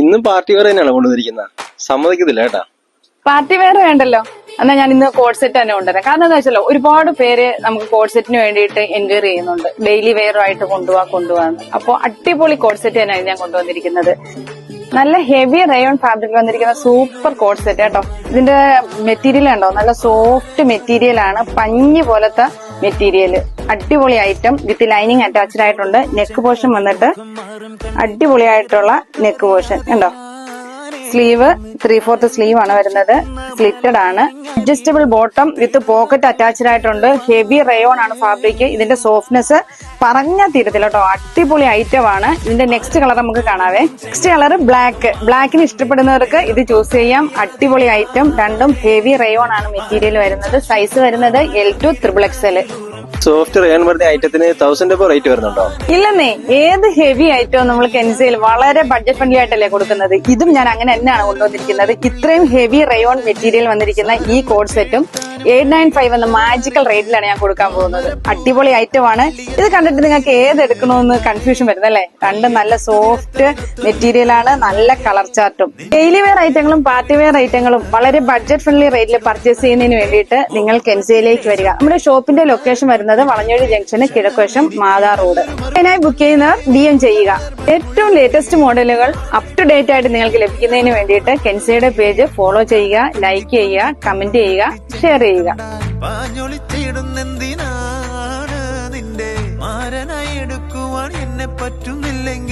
ഇന്നും party wear തന്നെയാണ് കൊണ്ടുവന്നിരിക്കുന്നത്. സമ്മതിക്കത്തില്ല കേട്ടാ. പാർട്ടി വെയർ വേണ്ടല്ലോ, എന്നാ ഞാൻ ഇന്ന് കോഡ് സെറ്റ് തന്നെ കൊണ്ടുവരാം. കാരണം എന്താ വെച്ചാലോ, ഒരുപാട് പേര് നമുക്ക് കോഡ് സെറ്റിന് വേണ്ടിയിട്ട് എൻക്വയറി ചെയ്യുന്നുണ്ട്, ഡെയിലി വെയർ ആയിട്ട് കൊണ്ടുപോകാന്ന്. അപ്പൊ അടിപൊളി കോഡ് സെറ്റ് തന്നെയാണ് ഞാൻ കൊണ്ടുവന്നിരിക്കുന്നത്. നല്ല ഹെവി റയോൺ ഫാബ്രിക് വന്നിരിക്കുന്ന സൂപ്പർ കോഡ് സെറ്റ് കേട്ടോ. ഇതിന്റെ മെറ്റീരിയൽ ഉണ്ടോ, നല്ല സോഫ്റ്റ് മെറ്റീരിയൽ ആണ്, പഞ്ഞി പോലത്തെ മെറ്റീരിയൽ. അടിപൊളി ഐറ്റം വിത്ത് ലൈനിങ് അറ്റാച്ച്ഡ് ആയിട്ടുണ്ട്. നെക്ക് പോർഷൻ വന്നിട്ട് അടിപൊളിയായിട്ടുള്ള നെക്ക് പോർഷൻ ഉണ്ടോ. സ്ലീവ് 3/4 സ്ലീവ് ആണ് വരുന്നത്, സ്ലിറ്റഡ് ആണ്. അഡ്ജസ്റ്റബിൾ ബോട്ടം വിത്ത് പോക്കറ്റ് അറ്റാച്ച്ഡ് ആയിട്ടുണ്ട്. ഹെവി റയോൺ ആണ് ഫാബ്രിക്. ഇതിന്റെ സോഫ്റ്റ്നെസ് പറഞ്ഞാൽ തീരത്തില്ല കേട്ടോ. അടിപൊളി ഐറ്റം ആണ്. ഇതിന്റെ നെക്സ്റ്റ് കളർ നമുക്ക് കാണാവേ. നെക്സ്റ്റ് കളർ ബ്ലാക്കിന് ഇഷ്ടപ്പെടുന്നവർക്ക് ഇത് ചൂസ് ചെയ്യാം. അടിപൊളി ഐറ്റം. രണ്ടും ഹെവി റയോൺ ആണ് മെറ്റീരിയൽ വരുന്നത്. സൈസ് വരുന്നത് L to XXL. Soft rayon വരുന്ന ഐറ്റത്തിന് 1000 രൂപ റേറ്റ് വരുന്നുണ്ടോ? ഇല്ലെന്നേ, ഏത് ഹെവി ഐറ്റവും നമ്മൾ കെൻസയിൽ വളരെ ബഡ്ജറ്റ് ഫ്രണ്ട്ലി ആയിട്ടല്ലേ കൊടുക്കുന്നത്. ഇതും ഞാൻ അങ്ങനെ തന്നെയാണ് കൊണ്ടുവന്നിരിക്കുന്നത്. ഇത്രയും ഹെവി റയോൺ മെറ്റീരിയൽ വന്നിരിക്കുന്ന ഈ കോഡ് സെറ്റും 895 എന്ന മാജിക്കൽ റേറ്റിലാണ് ഞാൻ കൊടുക്കാൻ പോകുന്നത്. അടിപൊളി ഐറ്റം ആണ്. ഇത് കണ്ടിട്ട് നിങ്ങൾക്ക് ഏത് എടുക്കണമെന്ന് കൺഫ്യൂഷൻ വരുന്നല്ലേ. രണ്ടും നല്ല സോഫ്റ്റ് മെറ്റീരിയൽ ആണ്, നല്ല കളർ ചാർട്ടും. ഡെയിലി വെയർ ഐറ്റങ്ങളും പാർട്ടി വെയർ ഐറ്റങ്ങളും വളരെ ബഡ്ജറ്റ് ഫ്രണ്ട്ലി റേറ്റിൽ പർച്ചേസ് ചെയ്യുന്നതിന് വേണ്ടിയിട്ട് നിങ്ങൾ കെൻസയിലേക്ക് വരിക. നമ്മുടെ ഷോപ്പിന്റെ ലൊക്കേഷൻ വരുന്നത് വളഞ്ഞേഴി ജംഗ്ഷന് കിഴക്കുവശം മാതാ റോഡ്. അതിനായി ബുക്ക് ചെയ്യുന്നവർ DM ചെയ്യുക. ഏറ്റവും ലേറ്റസ്റ്റ് മോഡലുകൾ അപ് ടു ഡേറ്റ് ആയിട്ട് നിങ്ങൾക്ക് ലഭിക്കുന്നതിന് വേണ്ടിയിട്ട് കെൻസയുടെ പേജ് ഫോളോ ചെയ്യുക, ലൈക്ക് ചെയ്യുക, കമന്റ് ചെയ്യുക, ഷെയർ ചെയ്യുക. പാഞ്ഞൊളിച്ചിടുന്നെന്തിനാണ് നിന്റെ മാരനായി എടുക്കുവാൻ എന്നെ പറ്റുന്നില്ലെങ്കിൽ